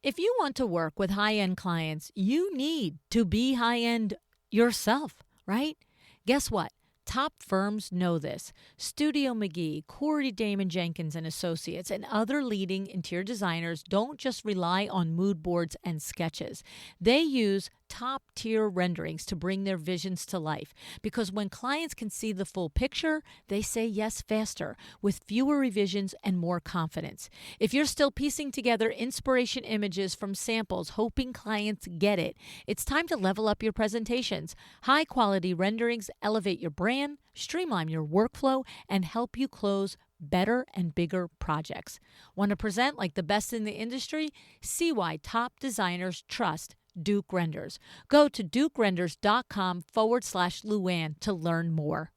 If you want to work with high-end clients, you need to be high-end yourself, right? Guess what? Top firms know this. Studio McGee, Corey Damon Jenkins and Associates, and other leading interior designers don't just rely on mood boards and sketches. They use top-tier renderings to bring their visions to life. Because when clients can see the full picture, they say yes faster, with fewer revisions and more confidence. If you're still piecing together inspiration images from samples, hoping clients get it, it's time to level up your presentations. High-quality renderings elevate your brand, streamline your workflow, and help you close better and bigger projects. Want to present like the best in the industry? See why top designers trust Duke Renders. Go to dukerenders.com/Luann to learn more.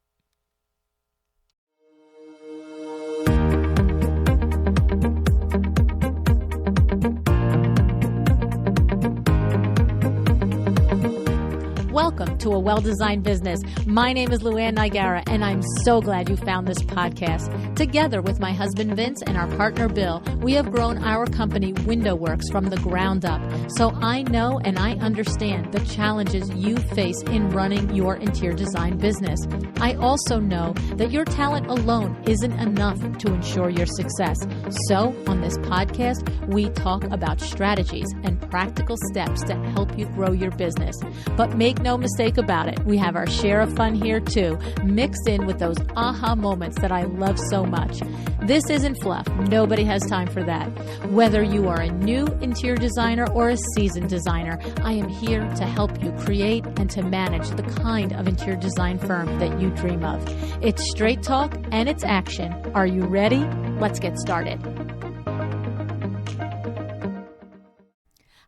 Welcome to A Well-Designed Business. My name is Luann Nigara, and I'm so glad you found this podcast. Together with my husband Vince and our partner Bill, we have grown our company WindowWorks from the ground up. So I know and I understand the challenges you face in running your interior design business. I also know that your talent alone isn't enough to ensure your success. So on this podcast, we talk about strategies and practical steps to help you grow your business. But make no mistake about it, we have our share of fun here too, mixed in with those aha moments that I love so much. This isn't fluff. Nobody has time for that. Whether you are a new interior designer or a seasoned designer, I am here to help you create and to manage the kind of interior design firm that you dream of. It's straight talk and it's action. Are you ready? Let's get started.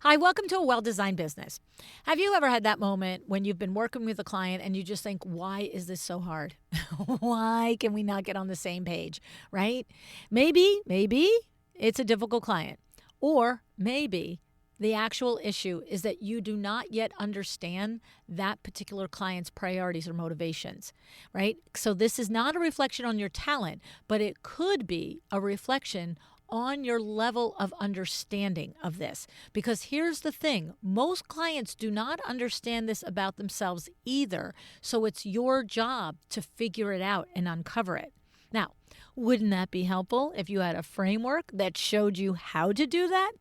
Hi, welcome to A Well-Designed Business. Have you ever had that moment when you've been working with a client and you just think, why is this so hard? Why can we not get on the same page, right? Maybe it's a difficult client. Or maybe the actual issue is that you do not yet understand that particular client's priorities or motivations, right? So this is not a reflection on your talent, but it could be a reflection on your level of understanding of this. Because here's the thing, most clients do not understand this about themselves either, so it's your job to figure it out and uncover it. Now, wouldn't that be helpful if you had a framework that showed you how to do that?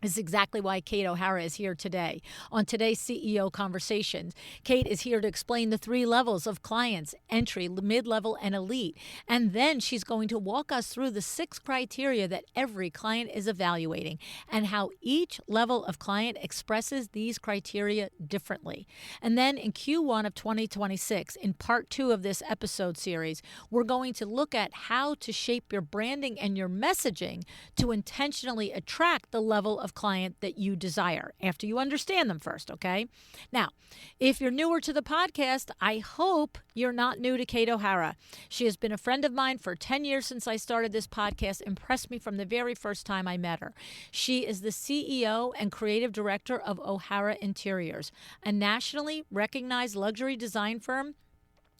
This is exactly why Kate O'Hara is here today. On today's CEO Conversations, Kate is here to explain the 3 levels of clients: entry, mid-level, and elite. And then she's going to walk us through the 6 criteria that every client is evaluating and how each level of client expresses these criteria differently. And then in Q1 of 2026, in part 2 of this episode series, we're going to look at how to shape your branding and your messaging to intentionally attract the level of client that you desire after you understand them first, okay? Now, if you're newer to the podcast, I hope you're not new to Kate O'Hara. She has been a friend of mine for 10 years since I started this podcast, impressed me from the very first time I met her. She is the CEO and creative director of O'Hara Interiors, a nationally recognized luxury design firm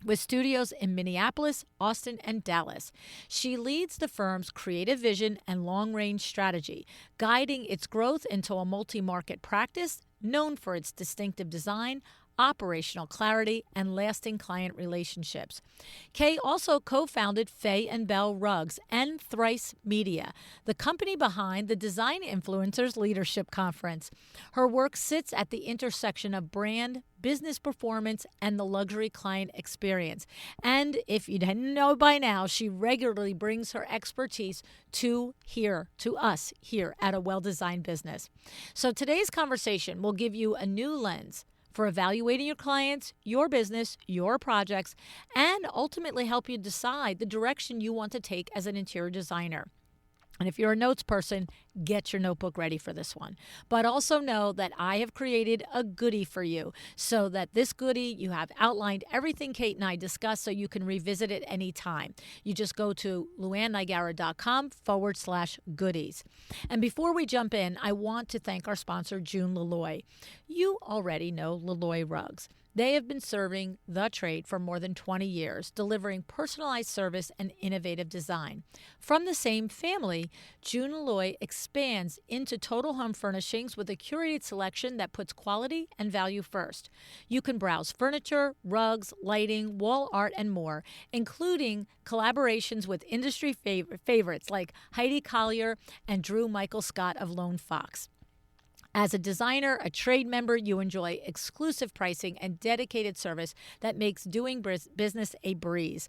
with studios in Minneapolis, Austin, and Dallas. She leads the firm's creative vision and long-range strategy, guiding its growth into a multi-market practice known for its distinctive design, operational clarity, and lasting client relationships. Kay also co-founded Fay and Bell Rugs and Thrice Media, the company behind the Design Influencers Leadership Conference. Her work sits at the intersection of brand, business performance, and the luxury client experience. And if you didn't know by now, she regularly brings her expertise to us here at A Well-Designed Business. So today's conversation will give you a new lens for evaluating your clients, your business, your projects, and ultimately help you decide the direction you want to take as an interior designer. And if you're a notes person, get your notebook ready for this one. But also know that I have created a goodie for you, so that this goodie, you have outlined everything Kate and I discussed so you can revisit it anytime. You just go to luannigara.com/goodies. And before we jump in, I want to thank our sponsor, June Laloy. You already know Laloy Rugs. They have been serving the trade for more than 20 years, delivering personalized service and innovative design. From the same family, June Alloy expands into total home furnishings with a curated selection that puts quality and value first. You can browse furniture, rugs, lighting, wall art, and more, including collaborations with industry favorites like Heidi Collier and Drew Michael Scott of Lone Fox. As a designer, a trade member, you enjoy exclusive pricing and dedicated service that makes doing business a breeze.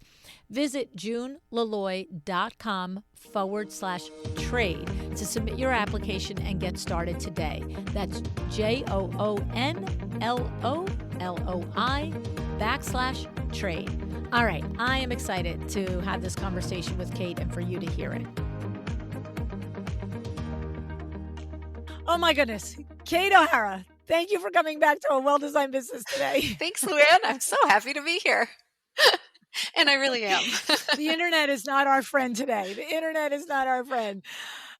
Visit junelaloy.com/trade to submit your application and get started today. That's JOONLOLOI /trade. All right, I am excited to have this conversation with Kate and for you to hear it. Oh my goodness. Kate O'Hara, thank you for coming back to A Well-Designed Business today. Thanks, Luann. I'm so happy to be here. And I really am. The internet is not our friend today. The internet is not our friend.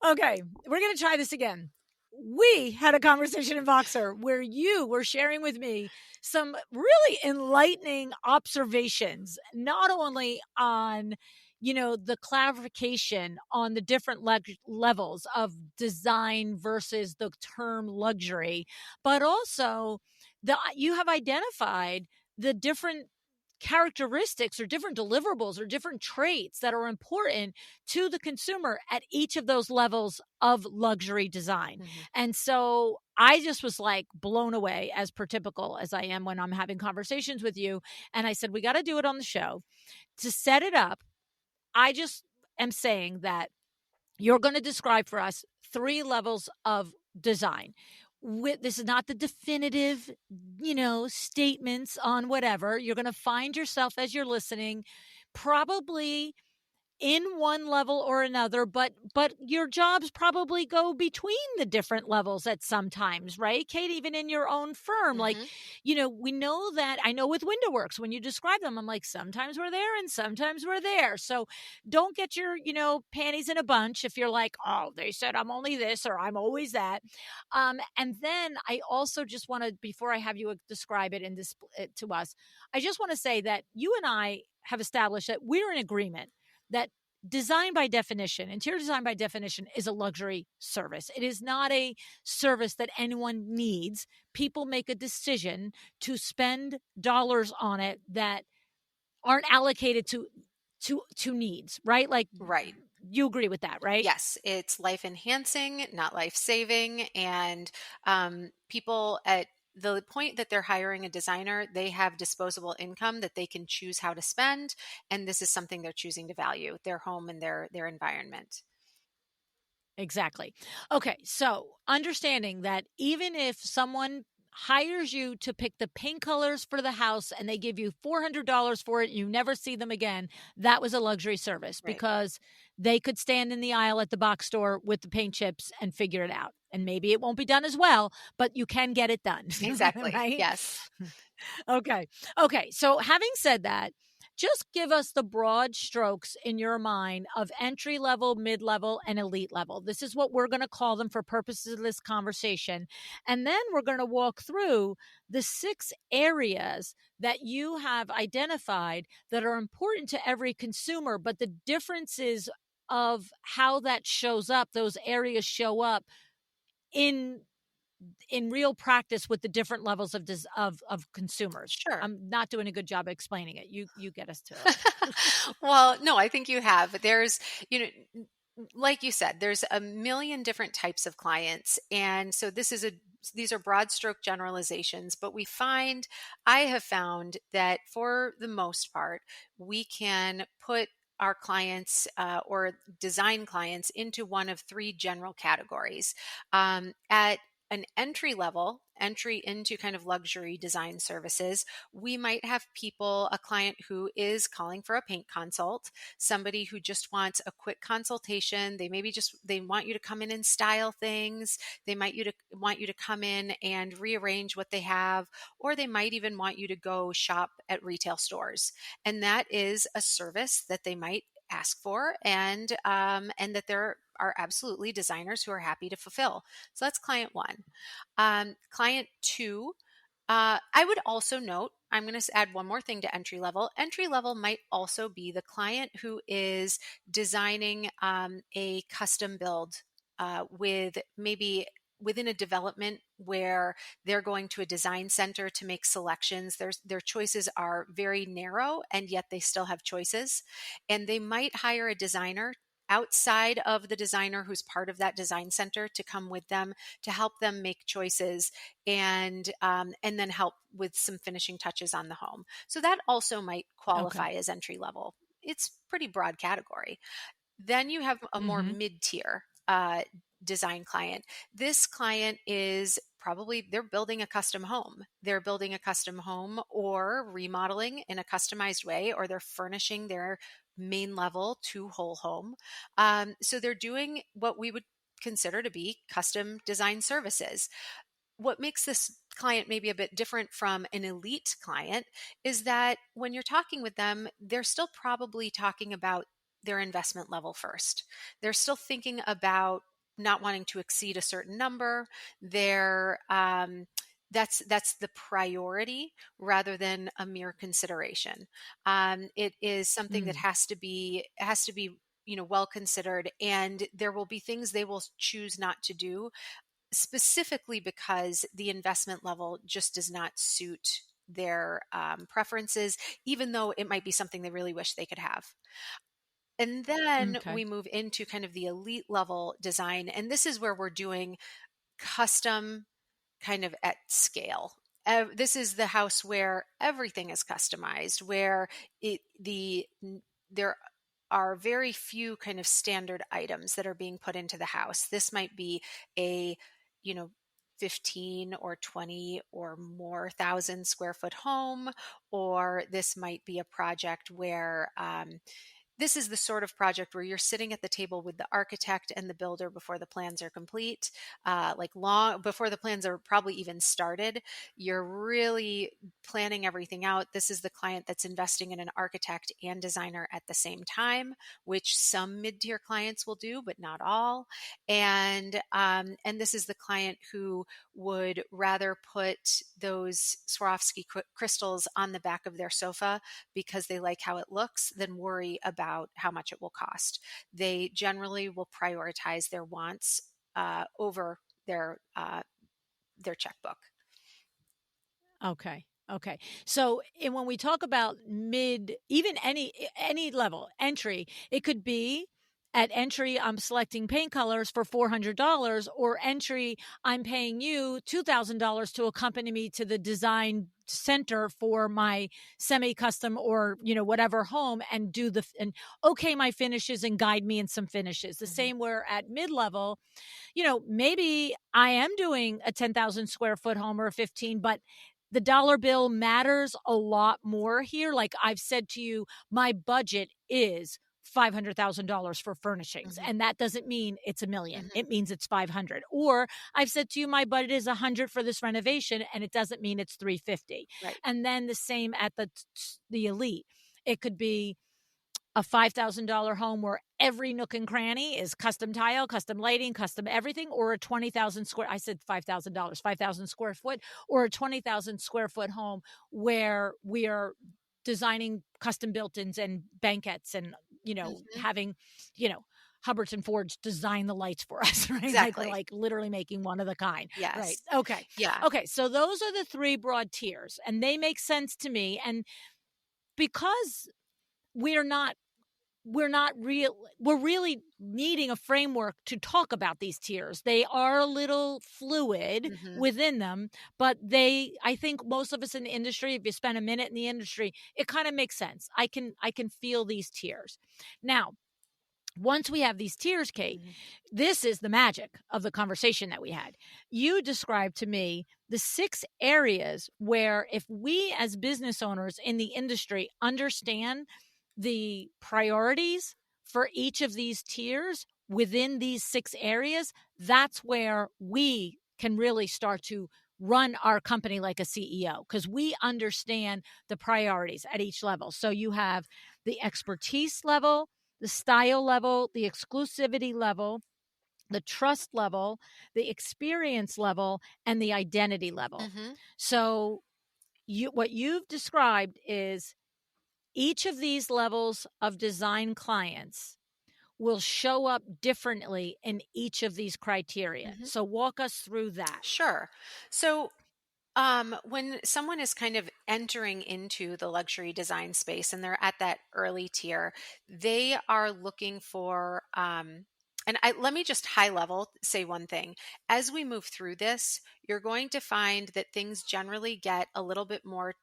Okay, we're going to try this again. We had a conversation in Voxer where you were sharing with me some really enlightening observations, not only on the clarification on the different levels of design versus the term luxury, but also you have identified the different characteristics or different deliverables or different traits that are important to the consumer at each of those levels of luxury design. Mm-hmm. And so I just was like blown away, as per typical as I am when I'm having conversations with you. And I said, we got to do it on the show. To set it up, I just am saying that you're going to describe for us 3 levels of design. This is not the definitive, statements on whatever. You're going to find yourself as you're listening, probably in one level or another, but your jobs probably go between the different levels at sometimes, right, Kate? Even in your own firm, mm-hmm. Like, we know that. I know with WindowWorks, when you describe them, I'm like, sometimes we're there and sometimes we're there. So don't get your, panties in a bunch if you're like, oh, they said I'm only this or I'm always that. And then I also just want to, before I have you describe it and it to us, I just want to say that you and I have established that we're in agreement that design by definition, interior design by definition, is a luxury service. It is not a service that anyone needs. People make a decision to spend dollars on it that aren't allocated to needs, right? Like, right. You agree with that, right? Yes, it's life enhancing, not life saving. And people at the point that they're hiring a designer, they have disposable income that they can choose how to spend. And this is something they're choosing to value, their home and their environment. Exactly. Okay. So understanding that even if someone hires you to pick the paint colors for the house and they give you $400 for it and you never see them again, that was a luxury service, right? Because they could stand in the aisle at the box store with the paint chips and figure it out. And maybe it won't be done as well, but you can get it done. Exactly. Right? Yes. Okay. So having said that, just give us the broad strokes in your mind of entry level, mid level, and elite level. This is what we're going to call them for purposes of this conversation. And then we're going to walk through the 6 areas that you have identified that are important to every consumer, but the differences of how that shows up, those areas show up in real practice with the different levels of consumers. Sure. I'm not doing a good job explaining it. You get us to it. Well, no, I think you have. There's, like you said, there's a million different types of clients. And so these are broad stroke generalizations, but I have found that for the most part, we can put our clients or design clients into one of 3 general categories. At an entry into kind of luxury design services, we might have a client who is calling for a paint consult, somebody who just wants a quick consultation. They want you to come in and style things. They might want you to come in and rearrange what they have, or they might even want you to go shop at retail stores. And that is a service that they might ask for, and that there are absolutely designers who are happy to fulfill. So that's client 1. Client 2, I would also note I'm going to add one more thing to entry level. Entry level might also be the client who is designing a custom build with maybe within a development where they're going to a design center to make selections. Their choices are very narrow, and yet they still have choices. And they might hire a designer outside of the designer who's part of that design center to come with them to help them make choices and then help with some finishing touches on the home. So that also might Okay. qualify as entry level. It's pretty broad category. Then you have a more Mm-hmm. mid-tier design client. This client is probably they're building a custom home. They're building a custom home or remodeling in a customized way, or they're furnishing their main level to whole home. So they're doing what we would consider to be custom design services. What makes this client maybe a bit different from an elite client is that when you're talking with them, they're still probably talking about their investment level first. They're still thinking about not wanting to exceed a certain number. They're that's the priority rather than a mere consideration. It is something that Mm. has to be well considered, and there will be things they will choose not to do specifically because the investment level just does not suit their preferences, even though it might be something they really wish they could have. And then Okay. we move into kind of the elite level design. And this is where we're doing custom kind of at scale. This is the house where everything is customized, where there are very few kind of standard items that are being put into the house. This might be a, you know, 15 or 20 or more thousand square foot home, or this might be a project where this is the sort of project where you're sitting at the table with the architect and the builder before the plans are complete, like long before the plans are probably even started. You're really planning everything out. This is the client that's investing in an architect and designer at the same time, which some mid-tier clients will do, but not all. And this is the client who would rather put those Swarovski crystals on the back of their sofa because they like how it looks than worry about how much it will cost. They generally will prioritize their wants over their checkbook. Okay. Okay. So, and when we talk about mid, even any level entry, it could be at entry, I'm selecting paint colors for $400, or entry, I'm paying you $2,000 to accompany me to the design center for my semi-custom or whatever home and do and okay my finishes and guide me in some finishes. The Mhm. same where at mid-level, maybe I am doing a 10,000 square foot home or a 15, but the dollar bill matters a lot more here. Like I've said to you, my budget is $500,000 for furnishings. Mhm. And that doesn't mean it's a million. Mhm. It means it's 500. Or I've said to you, my budget is 100 for this renovation and it doesn't mean it's 350. Right. And then the same at the elite. It could be a $5,000 home where every nook and cranny is custom tile, custom lighting, custom everything, or a 20,000 square, I said $5,000, 5,000 square foot, or a 20,000 square foot home where we are designing custom built-ins and banquettes and, Mhm. having, you know, Hubbards and Fords design the lights for us, right? Like we're Exactly. like literally making one of the kind, right? Yes. Okay. Yeah. Okay. So those are the three broad tiers and they make sense to me. And because we're not we're really needing a framework to talk about these tiers. They are a little fluid Mhm. within them, but I think most of us in the industry, if you spend a minute in the industry, it kind of makes sense. I can feel these tiers. Now, once we have these tiers, Kate, Mhm. this is the magic of the conversation that we had. You described to me the 6 areas where if we as business owners in the industry understand the priorities for each of these tiers within these 6 areas, that's where we can really start to run our company like a CEO because we understand the priorities at each level. So you have the expertise level, the style level, the exclusivity level, the trust level, the experience level, and the identity level. Mhm. So what you've described is each of these levels of design clients will show up differently in each of these criteria. Mhm. So walk us through that. Sure. So when someone is kind of entering into the luxury design space and they're at that early tier, they are looking for, let me just high level say one thing. As we move through this, you're going to find that things generally get a little bit more.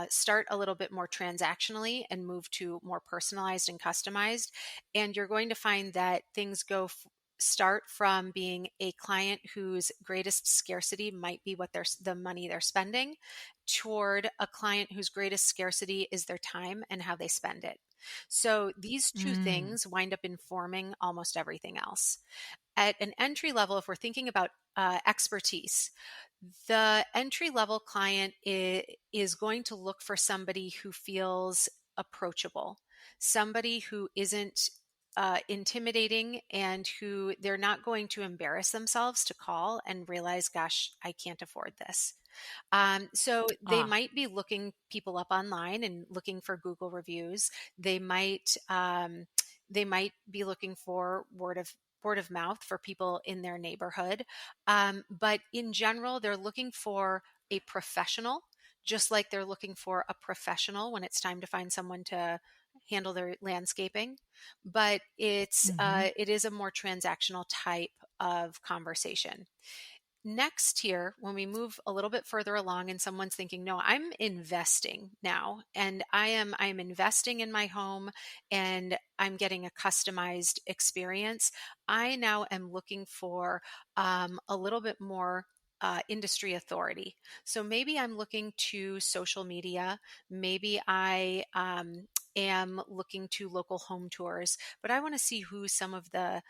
Start a little bit more transactionally and move to more personalized and customized. And you're going to find that things start from being a client whose greatest scarcity might be the money they're spending, toward a client whose greatest scarcity is their time and how they spend it. So these two Mm. things wind up informing almost everything else. At an entry level, if we're thinking about expertise, the entry level client is going to look for somebody who feels approachable, somebody who isn't intimidating, and who they're not going to embarrass themselves to call and realize, gosh, I can't afford this. So they Ah. might be looking people up online and looking for Google reviews. They might be looking for word of mouth for people in their neighborhood. But in general, they're looking for a professional, just like they're looking for a professional when it's time to find someone to handle their landscaping. But Mhm. it is a more transactional type of conversation. Next here, when we move a little bit further along and someone's thinking, no, I'm investing now, and I am investing in my home, and I'm getting a customized experience. I now am looking for a little bit more industry authority. So maybe I'm looking to social media. Maybe I am looking to local home tours, but I want to see who some of the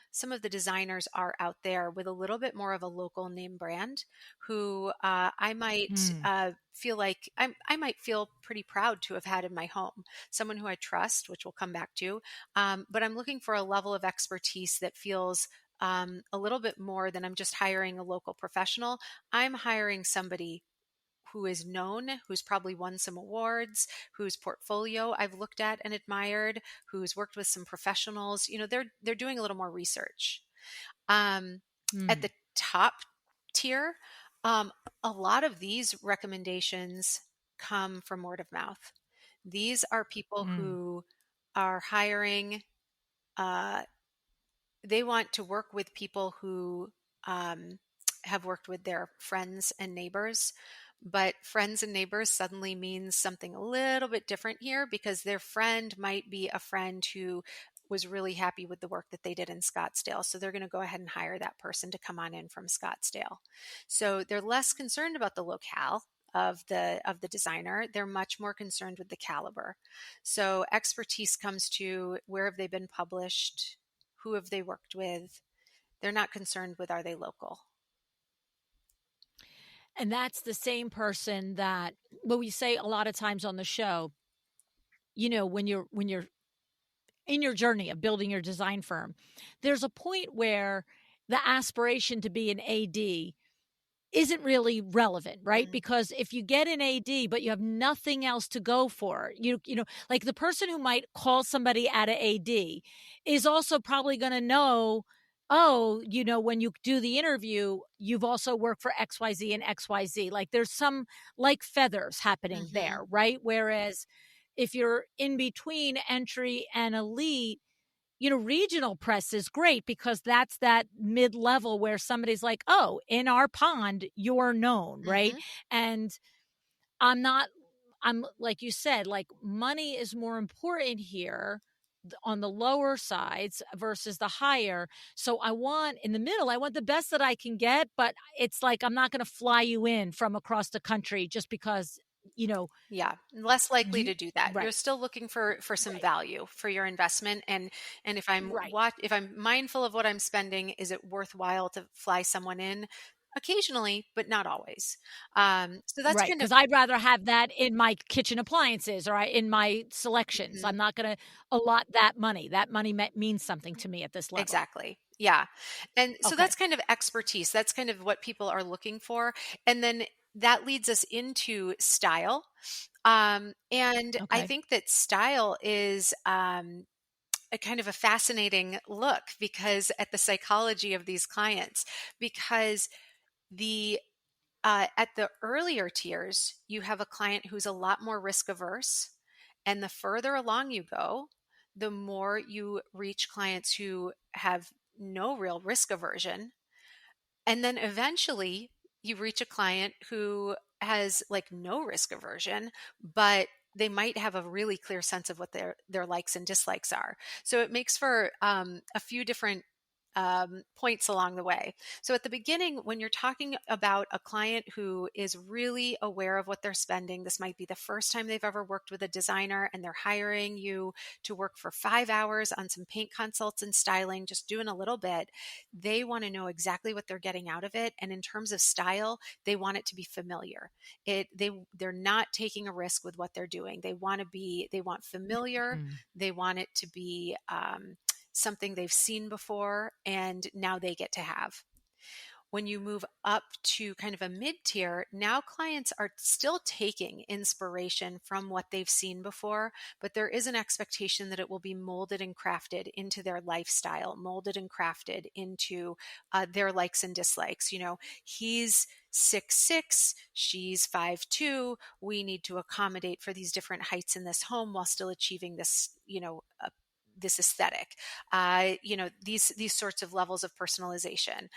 designers are out there with a little bit more of a local name brand, who I might Mm. feel like I might feel pretty proud to have had in my home. Someone who I trust, which we'll come back to, but I'm looking for a level of expertise that feels a little bit more than I'm just hiring a local professional. I'm hiring somebody who is known, who's probably won some awards, whose portfolio I've looked at and admired, who's worked with some professionals. They're doing a little more research. Um, at Mm. the top tier, um, a lot of these recommendations come from word of mouth. These are people Mm. who are hiring. Uh, they want to work with people who um, have worked with their friends and neighbors. But friends and neighbors suddenly means something a little bit different here, because their friend might be a friend who was really happy with the work that they did in Scottsdale. So they're going to go ahead and hire that person to come on in from Scottsdale. So they're less concerned about the locale of the designer. They're much more concerned with the caliber. So expertise comes to, where have they been published? Who have they worked with? They're not concerned with, are they local? And that's the same person that, well, we say a lot of times on the show, when you're in your journey of building your design firm, there's a point where the aspiration to be an AD isn't really relevant, right? Mm-hmm. Because if you get an AD but you have nothing else to go for, like the person who might call somebody at an AD is also probably going to know, oh, when you do the interview, you've also worked for XYZ and XYZ. Like there's some like feathers happening Mm-hmm. there, right? Whereas if you're in between entry and elite, regional press is great because that's that mid level where somebody's like, oh, in our pond, you're known, right? Mm-hmm. And I'm not, I'm like you said, like money is more important here on the lower sides versus the higher. So I want in the middle, I want the best that I can get, but it's like I'm not going to fly you in from across the country just because, you know, Yeah, less likely you, to do that. You're right, still looking for some right, value for your investment, and right, if I'm mindful of what I'm spending, is it worthwhile to fly someone in? Occasionally, but not always. So that's right. kind of. Because I'd rather have that in my kitchen appliances or in my selections. Mhm. I'm not going to allot that money. That money means something to me at this level. Exactly. Yeah. And so Okay. that's kind of expertise. That's kind of what people are looking for. And then that leads us into style. And I Okay. think that style is a kind of a fascinating look because at the psychology of these clients, because the at the earlier tiers, you have a client who's a lot more risk averse. And the further along you go, the more you reach clients who have no real risk aversion. And then eventually you reach a client who has like no risk aversion, but they might have a really clear sense of what their likes and dislikes are. So it makes for a few different points along the way. So at the beginning, when you're talking about a client who is really aware of what they're spending, this might be the first time they've ever worked with a designer and they're hiring you to work for 5 hours on some paint consults and styling, just doing a little bit. They want to know exactly what they're getting out of it. And in terms of style, they want it to be familiar. They're not taking a risk with what they're doing. They want familiar. Mm. They want it to be something they've seen before and now they get to have. When you move up to kind of a mid tier, now clients are still taking inspiration from what they've seen before, but there is an expectation that it will be molded and crafted into their lifestyle, molded and crafted into their likes and dislikes. He's 6'6", she's 5'2". We need to accommodate for these different heights in this home while still achieving this, this aesthetic, these sorts of levels of personalization.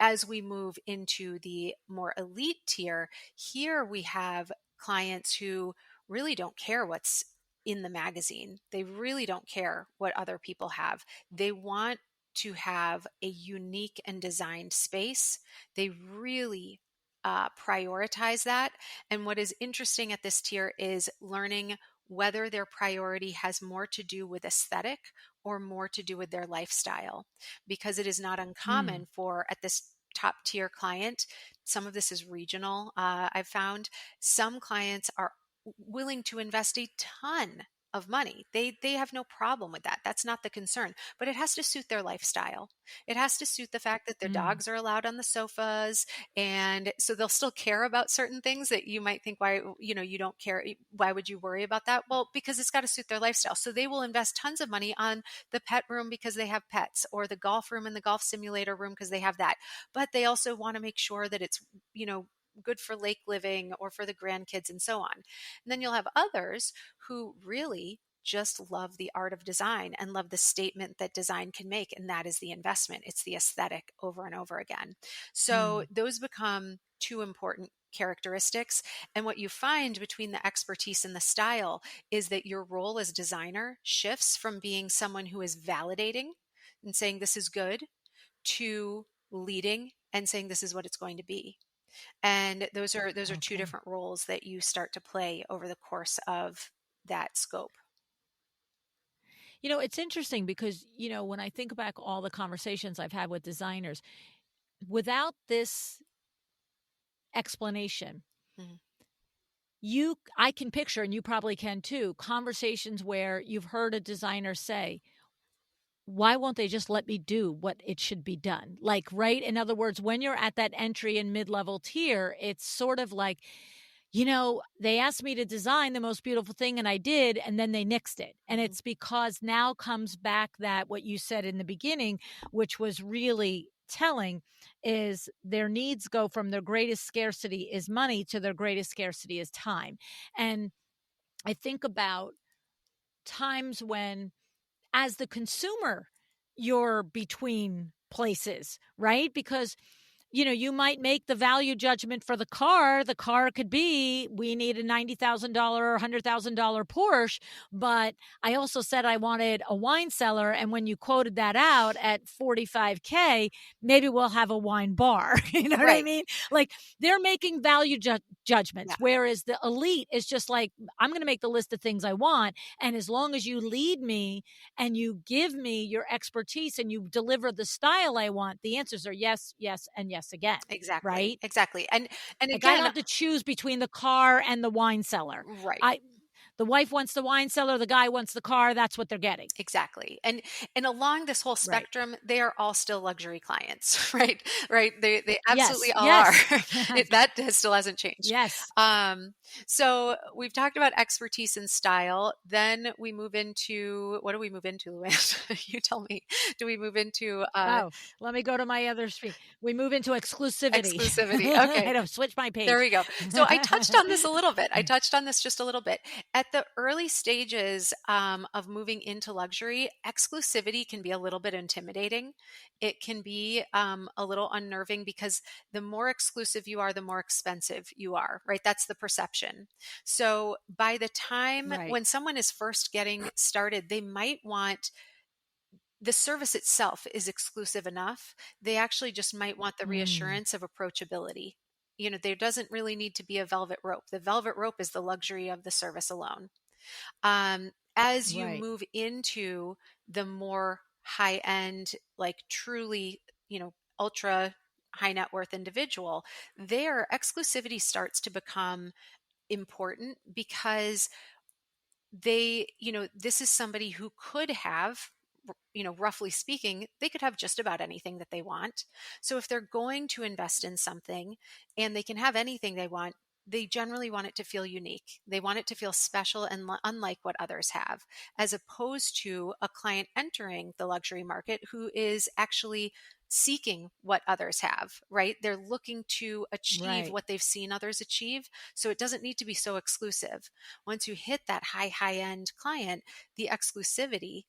As we move into the more elite tier, here we have clients who really don't care what's in the magazine. They really don't care what other people have. They want to have a unique and designed space. They really prioritize that. And what is interesting at this tier is learning whether their priority has more to do with aesthetic or more to do with their lifestyle, because it is not Mm. uncommon for at this top tier client. Some of this is regional. I've found some clients are willing to invest a ton of money. They have no problem with that. That's not the concern, but it has to suit their lifestyle. It has to suit the fact that their Mm. dogs are allowed on the sofas, and so they'll still care about certain things that you might think, why you don't care, why would you worry about that? Well, because it's got to suit their lifestyle. So they will invest tons of money on the pet room because they have pets, or the golf room and the golf simulator room because they have that. But they also want to make sure that it's, good for lake living or for the grandkids and so on. And then you'll have others who really just love the art of design and love the statement that design can make. And that is the investment. It's the aesthetic over and over again. So Mm. those become two important characteristics. And what you find between the expertise and the style is that your role as designer shifts from being someone who is validating and saying this is good to leading and saying this is what it's going to be. And those are two Okay. different roles that you start to play over the course of that scope. It's interesting because, when I think back all the conversations I've had with designers, without this explanation, Mhm. I can picture, and you probably can too, conversations where you've heard a designer say, why won't they just let me do what it should be done? Like, right? In other words, when you're at that entry and mid level tier, it's sort of like, they asked me to design the most beautiful thing and I did, and then they nixed it. And Mhm. it's because now comes back that what you said in the beginning, which was really telling, is their needs go from their greatest scarcity is money to their greatest scarcity is time. And I think about times when, as the consumer, you're between places, right? Because you might make the value judgment for the car. The car could be, we need a $90,000 or $100,000 Porsche, but I also said I wanted a wine cellar. And when you quoted that out at 45K, maybe we'll have a wine bar. You know what I Right. mean? Like, they're making value Yeah. judgments, whereas the elite is just like, I'm going to make the list of things I want. And as long as you lead me and you give me your expertise and you deliver the style I want, the answers are yes, yes, and yes again, Exactly. right? Exactly. And Like, I don't again, have to choose between the car and the wine cellar. right. I The wife wants the wine cellar, the guy wants the car. That's what they're getting. Exactly. And along this whole Right. spectrum, they are all still luxury clients, right? Right. They Yes. absolutely all are. Yes. Still hasn't changed. Yes. So we've talked about expertise and style. Then we move into, what do we move into, Luann? You tell me. Do we move into Oh, let me go to my other screen. We move into exclusivity. exclusivity? Okay. I know, switch my There page. we go. So I touched on this a little bit. I touched on this just a little bit. At the early stages of moving into luxury, exclusivity can be a little bit intimidating. It can be a little unnerving because the more exclusive you are, the more expensive you are, right? That's the perception. So by the time Right. when someone is first getting started, they might want the service itself is exclusive enough. They actually just might want the Mm, reassurance of approachability. There doesn't really need to be a velvet rope. The velvet rope is the luxury of the service alone. As you right. move into the more high end, like truly, ultra high net worth individual, their exclusivity starts to become important because this is somebody who could have, roughly speaking, they could have just about anything that they want. So if they're going to invest in something and they can have anything they want, they generally want it to feel unique. They want it to feel special and unlike what others have, as opposed to a client entering the luxury market who is actually seeking what others have, right? They're looking to achieve Right. what they've seen others achieve. So it doesn't need to be so exclusive. Once you hit that high end client, the exclusivity,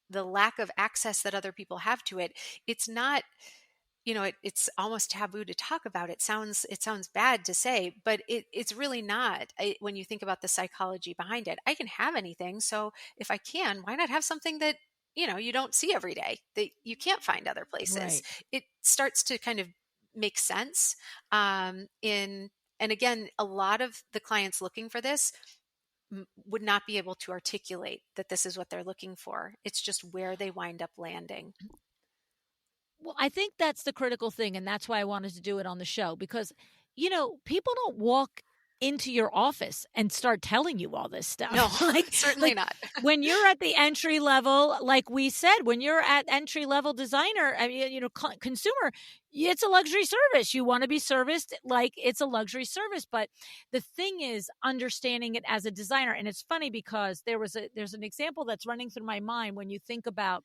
the lack of access that other people have to it, it's not, it's almost taboo to talk about. It sounds bad to say, but it's really not. When you think about the psychology behind it, I can have anything. So if I can, why not have something that you don't see every day, that you can't find other places? Right. It starts to kind of make sense. In And again, a lot of the clients looking for this would not be able to articulate that this is what they're looking for. It's just where they wind up landing. Well, I think that's the critical thing, and that's why I wanted to do it on the show because, people don't walk into your office and start telling you all this No, stuff. certainly like not. when you're at the entry level, like we said, when you're at entry level designer, I mean, consumer, it's a luxury service. You want to be serviced like it's a luxury service, but the thing is understanding it as a designer. And it's funny because there's an example that's running through my mind when you think about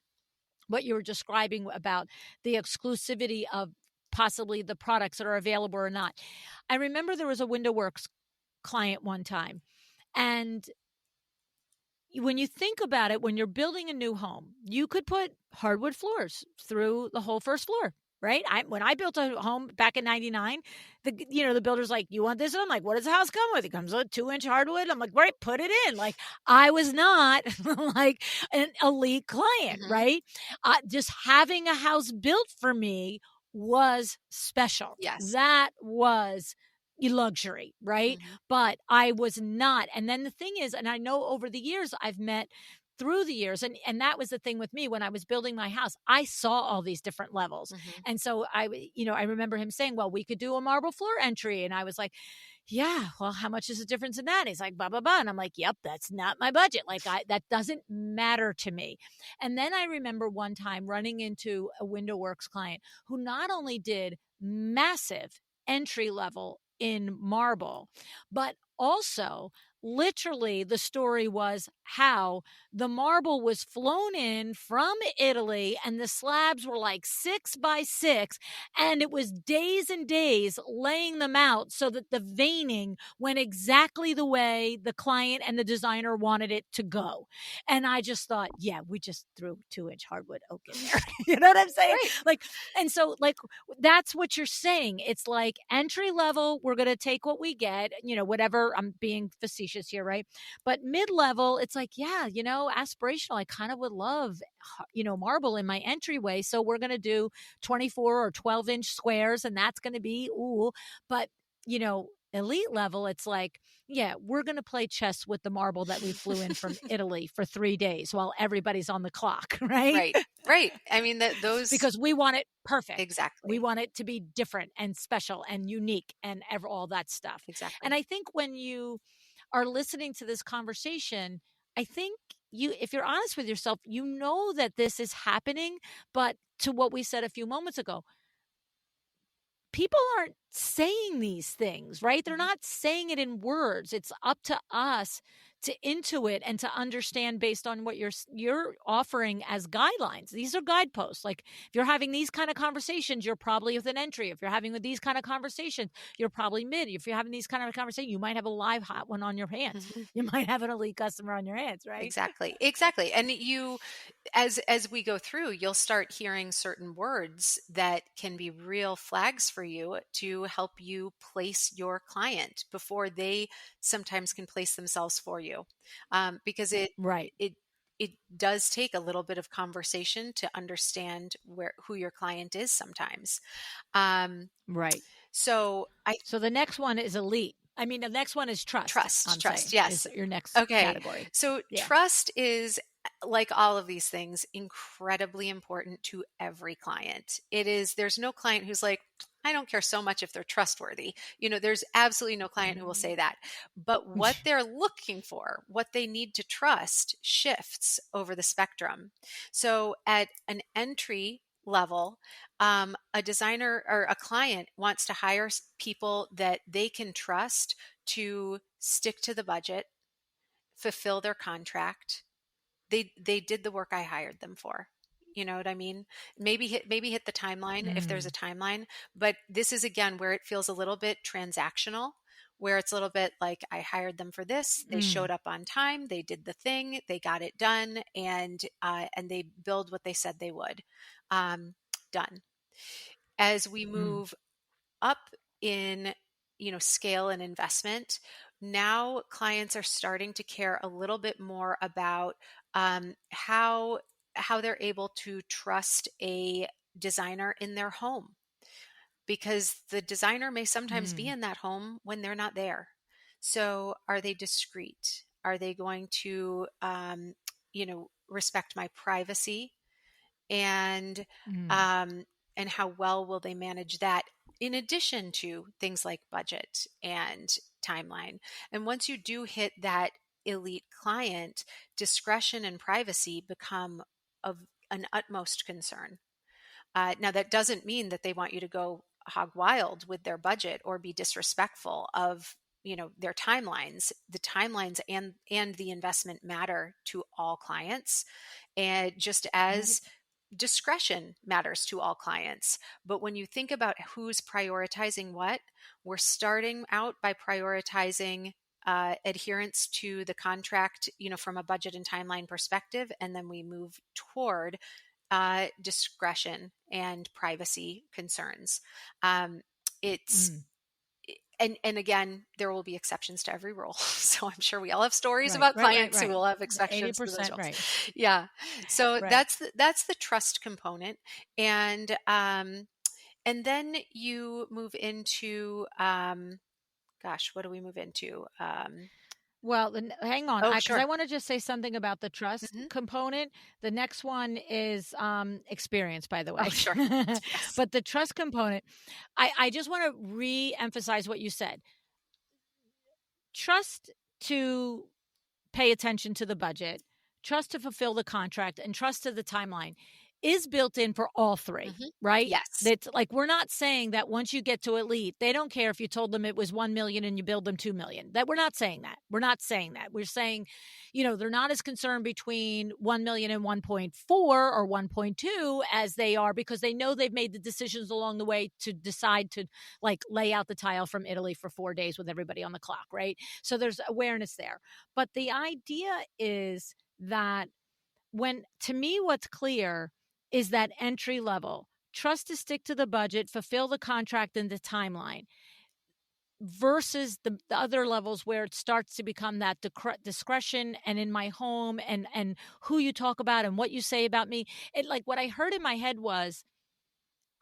what you were describing about the exclusivity of possibly the products that are available or not. I remember there was a Window Works client one time, and when you think about it, when you're building a new home, you could put hardwood floors through the whole first floor, right? When I built a home back in '99, the builder's like, "You want this?" And I'm like, "What does the house come with?" It comes with 2-inch hardwood. I'm like, "Right, put it in." Like I was not like an elite client, Hmm. right? Just having a house built for me was special. Yes. That was luxury, right? Hmm. But I was not. And then the thing is, and I know over the years I've met through the years, and that was the thing with me when I was building my house, I saw all these different levels. Hmm. And so I remember him saying, well, we could do a marble floor entry. And I was like, yeah, well, how much is the difference in that? He's like, blah, blah, blah. And I'm like, yep, that's not my budget. Like that doesn't matter to me. And then I remember one time running into a Window Works client who not only did massive entry level in marble, but also literally the story was how the marble was flown in from Italy and the slabs were like 6 by 6, and it was days and days laying them out so that the veining went exactly the way the client and the designer wanted it to go. And I just thought, yeah, we just threw 2-inch hardwood oak in there. You know what I'm saying? Right. Like, and so like that's what you're saying. It's like entry level, we're going to take what we get, whatever. I'm being facetious here, right? But mid level, it's like, yeah, aspirational. I kind of would love, marble in my entryway. So we're going to do 24 or 12-inch squares, and that's going to be, ooh. But, elite level, it's like, yeah, we're going to play chess with the marble that we flew in from Italy for 3 days while everybody's on the clock, right? Right. Right. I mean, that those Because we want it perfect. We exactly. want it to be different and special and unique and all that stuff. And Exactly. I think when you are listening to this conversation, I think if you're honest with yourself, you know that this is happening, but to what we said a few moments ago, people aren't saying these things, right? They're Mhm. not saying it in words. It's up to us to intuit and to understand based on what you're offering as guidelines. These are guideposts. Like if you're having these kind of conversations, you're probably with an entry. If you're having with these kind of conversations, you're probably mid. If you're having these kind of conversations, you might have a live hot one on your hands. Mhm. You might have an elite customer on your hands, right? Exactly. Exactly. And you, as we go through, you'll start hearing certain words that can be real flags for you to help you place your client before they sometimes can place themselves for you, because Right. it it does take a little bit of conversation to understand who your client is sometimes. um, Right. so I So the next one is elite. I mean, the next one is trust, I'm trust, saying, is yes. your next Okay. category. So Yeah. trust is, like all of these things, incredibly important to every client. There's no client who's like, I don't care so much if they're trustworthy. There's absolutely no client who will say that. But what they're looking for, what they need to trust, shifts over the spectrum. So at an entry level, a designer or a client wants to hire people that they can trust to stick to the budget, fulfill their contract. They did the work I hired them for. You know what I mean? Maybe hit the timeline if there's a Mm, timeline, but this is again where it feels a little bit transactional, where it's a little bit like I hired them for this, they mm, showed up on time, they did the thing, they got it done, and they build what they said they would. Um, Done. As we mm, move up in scale and investment, now clients are starting to care a little bit more about how they're able to trust a designer in their home, because the designer may sometimes be mm, in that home when they're not there. So are they discreet? Are they going to respect my privacy? and mm. um, and how well will they manage that, in addition to things like budget and timeline. And once you do hit that elite client, discretion and privacy become of an utmost concern. Now that doesn't mean that they want you to go hog wild with their budget or be disrespectful of their timelines. The timelines and the investment matter to all clients, and just Right. as discretion matters to all clients. But when you think about who's prioritizing what, we're starting out by prioritizing adherence to the contract, from a budget and timeline perspective, and then we move toward discretion and privacy concerns. It's Mm. and again, there will be exceptions to every rule. So I'm sure we all have stories Right, about right, right, clients who right. will have exceptions to those 80% rules. right. Yeah. So Right. that's the trust component, and then you move into gosh, what do we move into? Well, then hang on, Oh, because I sure. want to just say something about the trust Hmm. component. The next one is experience, by the Oh, way. sure. Yes. But the trust component, I just want to re-emphasize what you said. Trust to pay attention to the budget, trust to fulfill the contract, and trust to the timeline is built in for all three, Hmm. right? Yes. That's like we're not saying that once you get to elite, they don't care if you told them it was 1 million and you build them 2 million. That we're not saying that. We're not saying that. We're saying, they're not as concerned between 1 million and 1.4 or 1.2 as they are because they know they've made the decisions along the way to decide to like lay out the tile from Italy for 4 days with everybody on the clock, right? So there's awareness there. But the idea is that to me, what's clear is that entry level trust to stick to the budget, fulfill the contract and the timeline versus the other levels where it starts to become that discretion and in my home and who you talk about and what you say about me. It like what I heard in my head was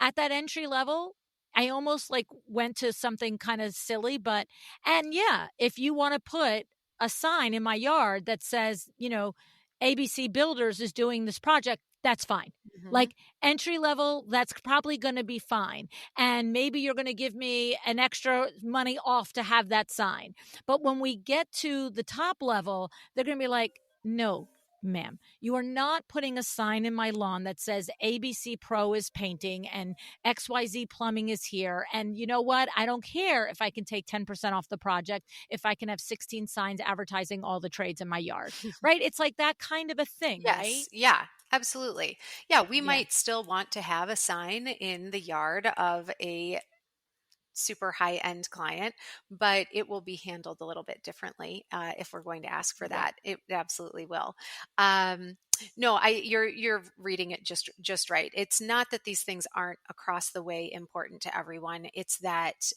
at that entry level, I almost like went to something kind of silly, but, and yeah, if you want to put a sign in my yard that says, ABC Builders is doing this project, that's fine. Mhm. Like entry level, that's probably going to be fine. And maybe you're going to give me an extra money off to have that sign. But when we get to the top level, they're going to be like, no, ma'am, you are not putting a sign in my lawn that says ABC Pro is painting and XYZ plumbing is here. And you know what? I don't care if I can take 10% off the project, if I can have 16 signs advertising all the trades in my yard, right? It's like that kind of a thing, right? Yes. Yeah, absolutely. Yeah, we Yeah. might still want to have a sign in the yard of a super high end client, but it will be handled a little bit differently if we're going to ask for Yeah. that. It absolutely will. Um, no, you're reading it just right. It's not that these things aren't across the way important to everyone. It's that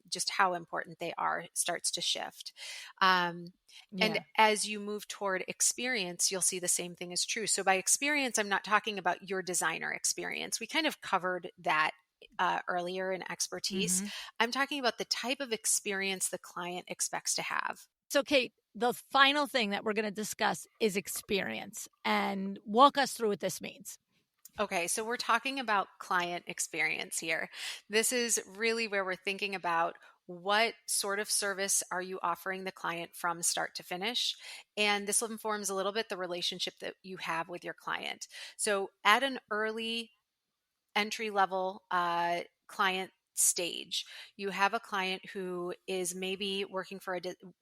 just how important they are starts to shift. Um, and Yeah. as you move toward experience, you'll see the same thing is true. So by experience, I'm not talking about your designer experience. We kind of covered that earlier in expertise. Mhm. I'm talking about the type of experience the client expects to have. So, Kate, the final thing that we're going to discuss is experience and walk us through what this means. Okay, so we're talking about client experience here. This is really where we're thinking about what sort of service are you offering the client from start to finish? And this informs a little bit the relationship that you have with your client. So, at an early entry level client stage, you have a client who is maybe working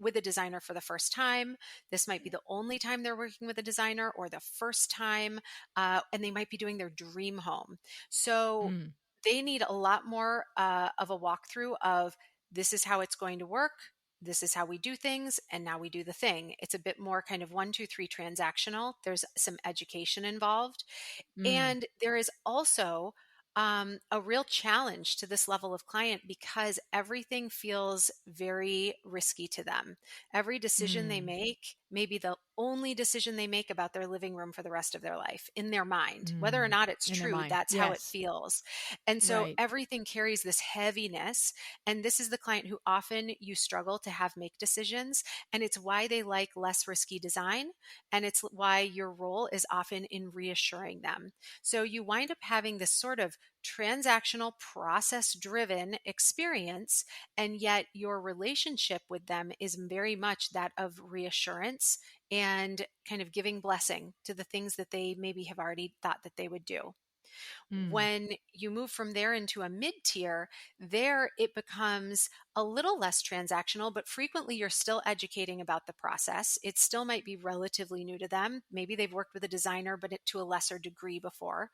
with a designer for the first time. This might be the only time they're working with a designer or the first time, and they might be doing their dream home. So Mm, they need a lot more of a walkthrough of this is how it's going to work. This is how we do things, and now we do the thing. It's a bit more kind of one, two, three transactional. There's some education involved, mm, and there is also a real challenge to this level of client because everything feels very risky to them. Every decision they mm, make may be the only decision they make about their living room for the rest of their life in their mind. Whether or mm. not it's In their true, mind. that's how it Yes. feels. And so Right. everything carries this heaviness. And this is the client who often you struggle to have make decisions. And it's why they like less risky design. And it's why your role is often in reassuring them. So you wind up having this sort of transactional, process driven experience. And yet your relationship with them is very much that of reassurance and kind of giving blessing to the things that they maybe have already thought that they would do. Mm, When you move from there into a mid tier, there it becomes a little less transactional, but frequently you're still educating about the process. It still might be relatively new to them. Maybe they've worked with a designer, but to a lesser degree before.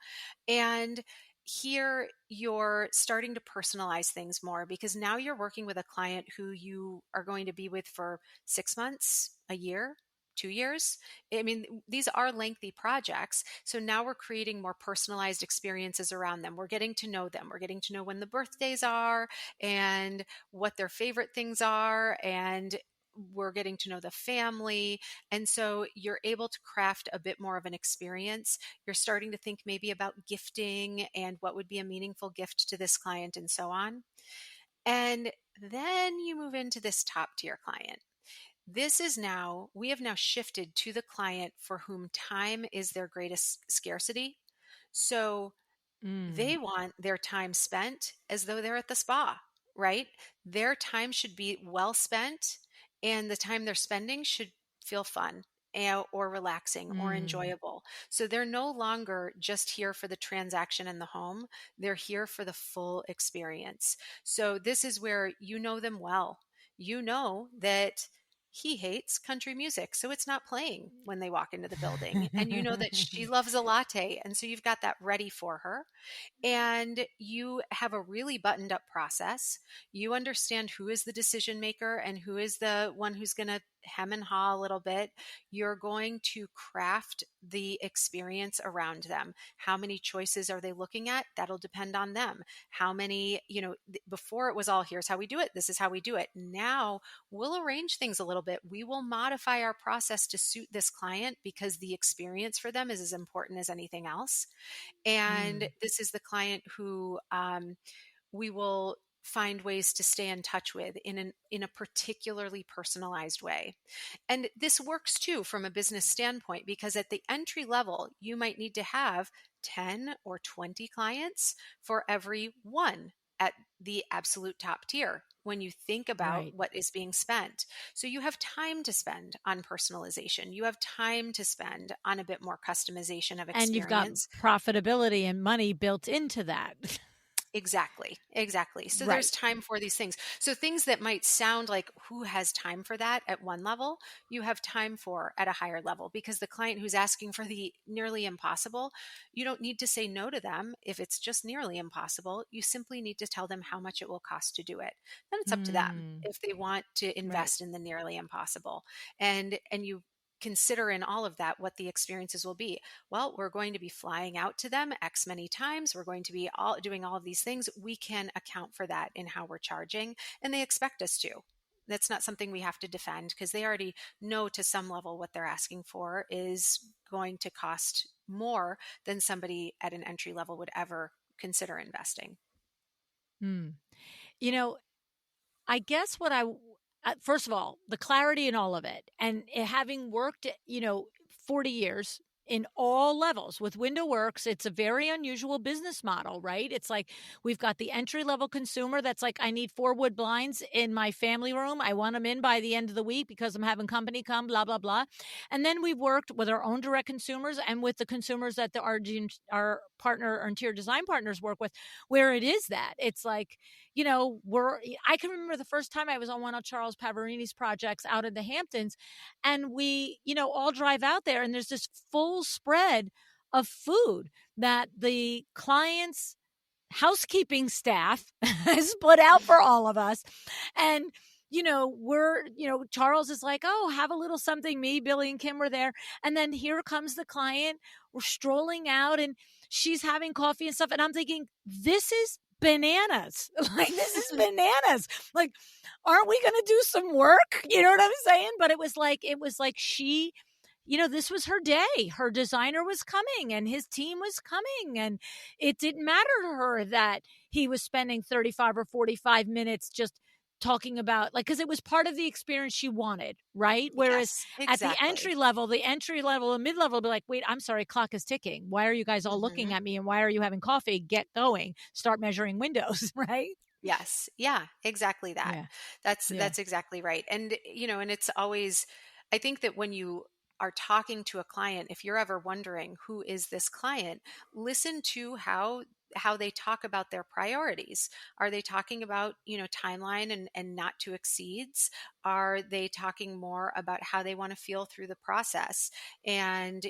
And here you're starting to personalize things more because now you're working with a client who you are going to be with for 6 months, a year, 2 years. I mean, these are lengthy projects. So now we're creating more personalized experiences around them. We're getting to know them. We're getting to know when the birthdays are and what their favorite things are. And we're getting to know the family. And so you're able to craft a bit more of an experience. You're starting to think maybe about gifting and what would be a meaningful gift to this client and so on. And then you move into this top tier client. This is now, we have now shifted to the client for whom time is their greatest scarcity. So mm, they want their time spent as though they're at the spa, right? Their time should be well spent, and the time they're spending should feel fun or relaxing or mm, enjoyable. So they're no longer just here for the transaction in the home, they're here for the full experience. So this is where you know them well. You know that he hates country music, so it's not playing when they walk into the building. And you know that she loves a latte, and so you've got that ready for her, and you have a really buttoned up process. You understand who is the decision maker and who is the one who's going to hem and haw a little bit. You're going to craft the experience around them. How many choices are they looking at? That'll depend on them. How many, before it was all here's how we do it, this is how we do it. Now we'll arrange things a little bit. We will modify our process to suit this client because the experience for them is as important as anything else. And mm, this is the client who we will find ways to stay in touch with in a particularly personalized way. And this works too from a business standpoint, because at the entry level, you might need to have 10 or 20 clients for every one at the absolute top tier when you think about Right. what is being spent. So you have time to spend on personalization. You have time to spend on a bit more customization of And you've got experience. profitability and money built into that. Exactly, exactly. So there's Right. time for these things. So things that might sound like who has time for that at one level, you have time for at a higher level, because the client who's asking for the nearly impossible, you don't need to say no to them if it's just nearly impossible. You simply need to tell them how much it will cost to do it. Then it's up to them Mm, if they want to right. invest in the nearly impossible. And you consider in all of that what the experiences will be. Well, we're going to be flying out to them X many times. We're going to be all doing all of these things. We can account for that in how we're charging, and they expect us to. That's not something we have to defend, because they already know to some level what they're asking for is going to cost more than somebody at an entry level would ever consider investing. Mm. You know, I guess first of all, the clarity in all of it, and having worked, 40 years in all levels with Window Works, it's a very unusual business model, right? It's like we've got the entry level consumer that's like, I need 4 wood blinds in my family room. I want them in by the end of the week because I'm having company come, blah, blah, blah. And then we've worked with our own direct consumers and with the consumers that our partner, our interior design partners work with, where it is that it's like, I can remember the first time I was on one of Charles Pavarini's projects out in the Hamptons, and we, all drive out there, and there's this full spread of food that the client's housekeeping staff has put out for all of us. And Charles is like, oh, have a little something. Me, Billy, and Kim were there. And then here comes the client. We're strolling out, and she's having coffee and stuff. And I'm thinking, this is bananas. Like, this is bananas. Like, aren't we going to do some work? You know what I'm saying? But it was like this was her day. Her designer was coming and his team was coming. And it didn't matter to her that he was spending 35 or 45 minutes just talking about, like, because it was part of the experience she wanted, right? Whereas Yes, at the exactly. entry level and mid level, be like, wait, I'm sorry, clock is ticking. Why are you guys all looking Mhm. at me? And why are you having coffee? Get going. Start measuring windows, right? Yes. Yeah, exactly that. Yeah. Yeah. That's exactly right. And and it's always, I think that when you are talking to a client, if you're ever wondering who is this client, listen to how they talk about their priorities. Are they talking about, timeline and not to exceeds? Are they talking more about how they want to feel through the process? And,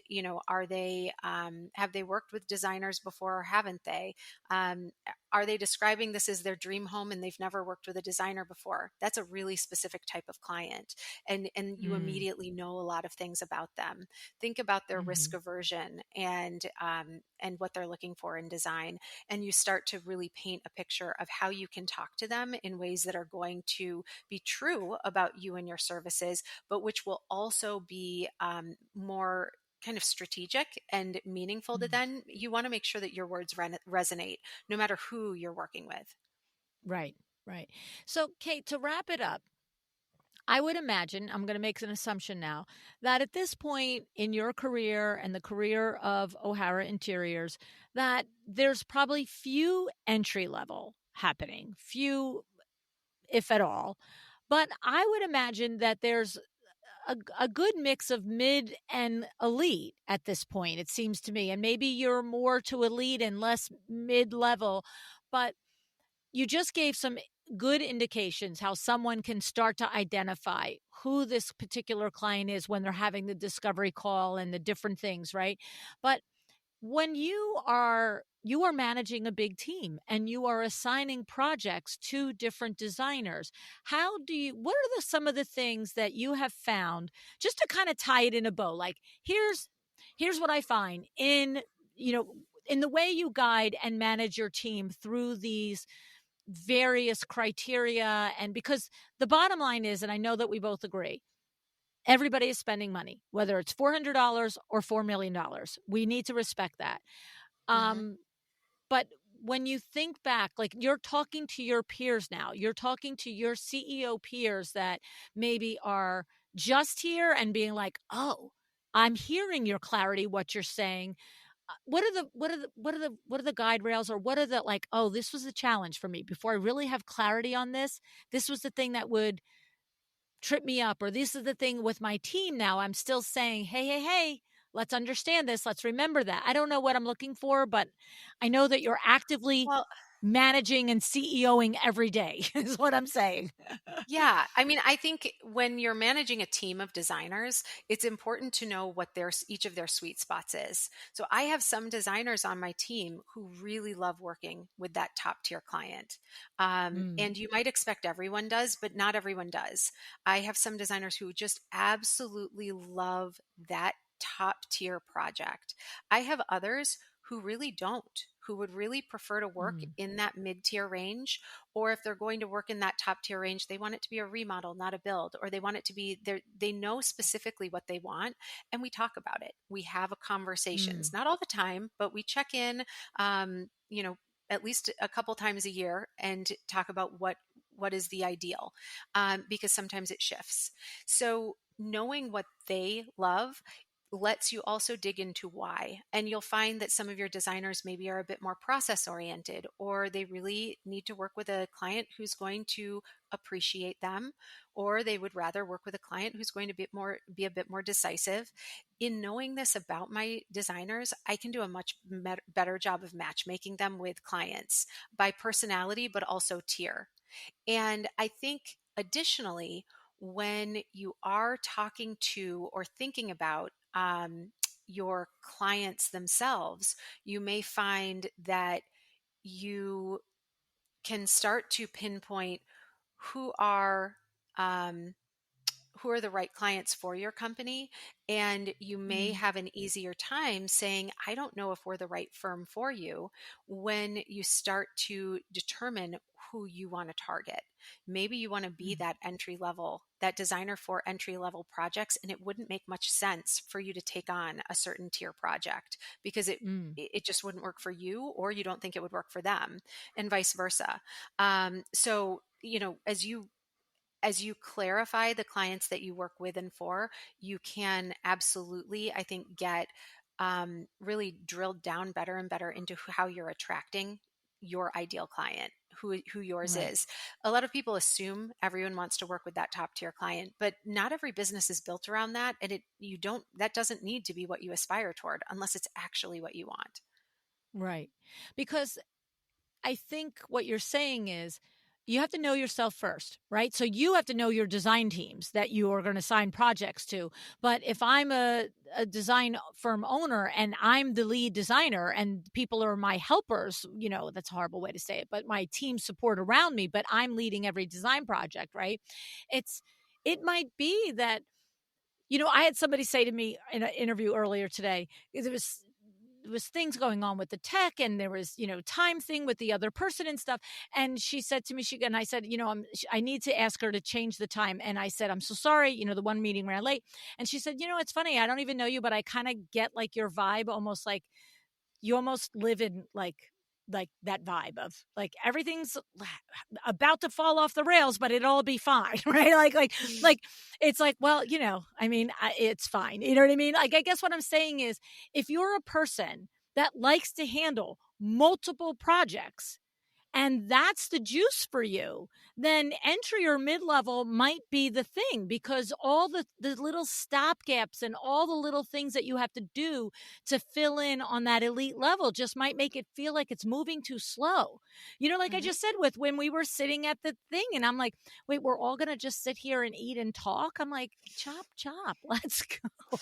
are they have they worked with designers before or haven't they? Are they describing this as their dream home and they've never worked with a designer before? That's a really specific type of client. And you Mm. immediately know a lot of things about them. Think about their risk Hmm. aversion and what they're looking for in design. And you start to really paint a picture of how you can talk to them in ways that are going to be true about you and your services, but which will also be more kind of strategic and meaningful to Mm. them. You want to make sure that your words resonate no matter who you're working with. Right. Right. So, Kate, to wrap it up, I would imagine, I'm going to make an assumption now, that at this point in your career and the career of O'Hara Interiors, that there's probably few entry level happening, few, if at all. But I would imagine that there's a good mix of mid and elite at this point, it seems to me. And maybe you're more to elite and less mid level. But you just gave some good indications how someone can start to identify who this particular client is when they're having the discovery call and the different things, right? But when you are managing a big team and you are assigning projects to different designers, what are some of the things that you have found, just to kind of tie it in a bow, like, here's what I find you know in the way you guide and manage your team through these various criteria. And because the bottom line is, and I know that we both agree, everybody is spending money, whether it's $400 or $4 million. We need to respect that. Hmm. Um, but when you think back, like you're talking to your peers now, you're talking to your CEO peers that maybe are just here and being like, "Oh, I'm hearing your clarity, what you're saying." What are the guide rails, or what are the like, "Oh, this was a challenge for me. Before I really have clarity on this, this was the thing that would trip me up, or this is the thing with my team now. I'm still saying, hey, hey, hey, let's understand this. Let's remember that." I don't know what I'm looking for, but I know that you're actively Well, managing and CEOing every day, is what I'm saying. yeah, I mean, I think when you're managing a team of designers, it's important to know what each of their sweet spots is. So I have some designers on my team who really love working with that top tier client. Mm, And you might expect everyone does, but not everyone does. I have some designers who just absolutely love that top tier project. I have others who really don't, who would really prefer to work mm, in that mid tier range, or if they're going to work in that top tier range, they want it to be a remodel, not a build, or they want it to be there. They know specifically what they want, and we talk about it. We have a conversations, mm, not all the time, but we check in, at least a couple times a year and talk about what is the ideal, because sometimes it shifts. So knowing what they love lets you also dig into why. And you'll find that some of your designers maybe are a bit more process oriented, or they really need to work with a client who's going to appreciate them, or they would rather work with a client who's going to be a bit more decisive. In knowing this about my designers, I can do a much better job of matchmaking them with clients by personality, but also tier. And I think additionally, when you are talking to or thinking about your clients themselves, you may find that you can start to pinpoint who are um, who are the right clients for your company. And you may mm, have an easier time saying, I don't know if we're the right firm for you, when you start to determine who you want to target. Maybe you want to be mm, that entry level, that designer for entry level projects, and it wouldn't make much sense for you to take on a certain tier project because mm, it just wouldn't work for you, or you don't think it would work for them, and vice versa. So as you clarify the clients that you work with and for, you can absolutely, I think, get really drilled down better and better into how you're attracting your ideal client, who yours right. is. A lot of people assume everyone wants to work with that top tier client, but not every business is built around that, and that doesn't need to be what you aspire toward unless it's actually what you want. Right. Because I think what you're saying is you have to know yourself first, right? So you have to know your design teams that you are going to assign projects to. But if I'm a design firm owner and I'm the lead designer and people are my helpers, that's a horrible way to say it, but my team support around me, but I'm leading every design project, right? It's, it might be that I had somebody say to me in an interview earlier today, there was things going on with the tech, and there was time thing with the other person and stuff, and she said to me, and I said, I need to ask her to change the time, and I said, I'm so sorry, the one meeting ran late. And she said, it's funny, I don't even know you, but I kind of get like your vibe, almost like you almost live in like that vibe of like everything's about to fall off the rails, but it'll all be fine, right? Like it's like, well, I mean, it's fine. You know what I mean? Like, I guess what I'm saying is, if you're a person that likes to handle multiple projects and that's the juice for you, then entry or mid level might be the thing, because all the little stopgaps and all the little things that you have to do to fill in on that elite level just might make it feel like it's moving too slow. Like I Mhm. just said, with when we were sitting at the thing, and I'm like, wait, we're all going to just sit here and eat and talk? I'm like, chop, chop, let's go.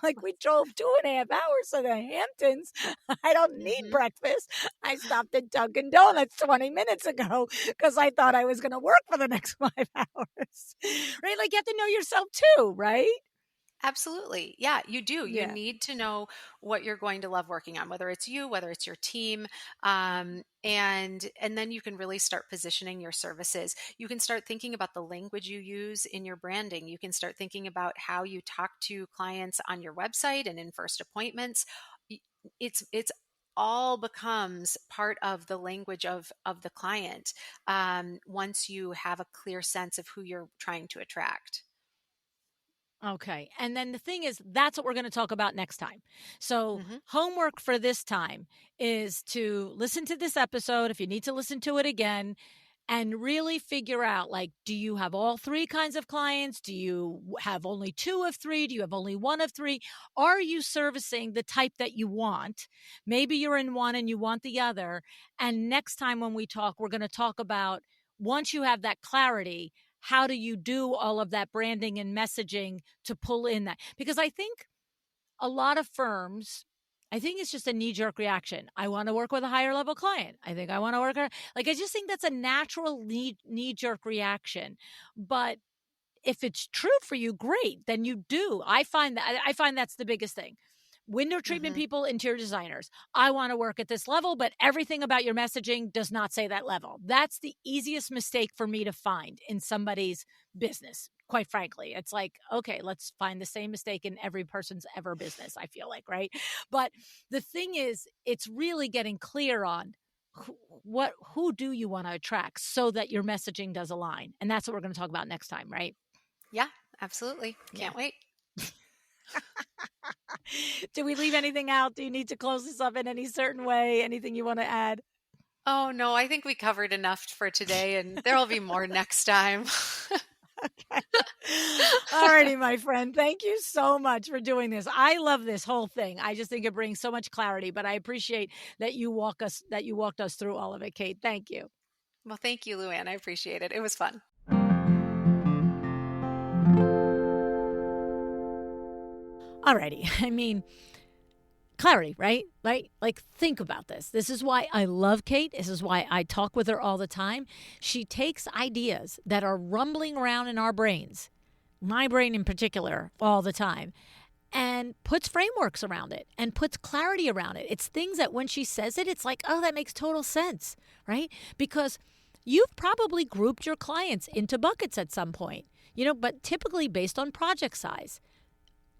Like, we drove 2.5 hours to the Hamptons. I don't need Mhm. breakfast. I stopped at Dunkin' Donuts 20 minutes ago because I thought I was going to work for the next 5 hours. Right? Like, you have to know yourself too, right? Absolutely. Yeah, you do. You Yeah. need to know what you're going to love working on, whether it's you, whether it's your team. And then you can really start positioning your services. You can start thinking about the language you use in your branding. You can start thinking about how you talk to clients on your website and in first appointments. Y- it's all becomes part of the language of the client, once you have a clear sense of who you're trying to attract. Okay. And then the thing is, that's what we're going to talk about next time. So, Hmm. homework for this time is to listen to this episode if you need to listen to it again and really figure out, like, do you have all three kinds of clients? Do you have only two of three? Do you have only one of three? Are you servicing the type that you want? Maybe you're in one and you want the other. And next time when we talk, we're going to talk about, once you have that clarity, how do you do all of that branding and messaging to pull in that? Because I think a lot of firms, I think it's just a knee jerk reaction. I want to work with a higher level client. I think I want to work, like, I just think that's a natural knee jerk reaction. But if it's true for you, great, then you do. I find that's the biggest thing. Window treatment Hmm. people, interior designers. I want to work at this level, but everything about your messaging does not say that level. That's the easiest mistake for me to find in somebody's business. Quite frankly, it's like, okay, let's find the same mistake in every person's ever business, I feel like, right? But the thing is, it's really getting clear on who do you want to attract so that your messaging does align. And that's what we're going to talk about next time, right? Yeah, absolutely. Yeah. Can't wait. Do we leave anything out? Do you need to close this up in any certain way? Anything you want to add? Oh, no, I think we covered enough for today, and there'll be more next time. Okay. All righty, my friend. Thank you so much for doing this. I love this whole thing. I just think it brings so much clarity, but I appreciate that you walked us through all of it, Kate. Thank you. Well, thank you, Luann. I appreciate it. It was fun. All righty. I mean, clarity, right? Right? Like, think about this. This is why I love Kate. This is why I talk with her all the time. She takes ideas that are rumbling around in our brains, my brain in particular, all the time, and puts frameworks around it and puts clarity around it. It's things that when she says it, it's like, oh, that makes total sense, right? Because you've probably grouped your clients into buckets at some point, but typically based on project size.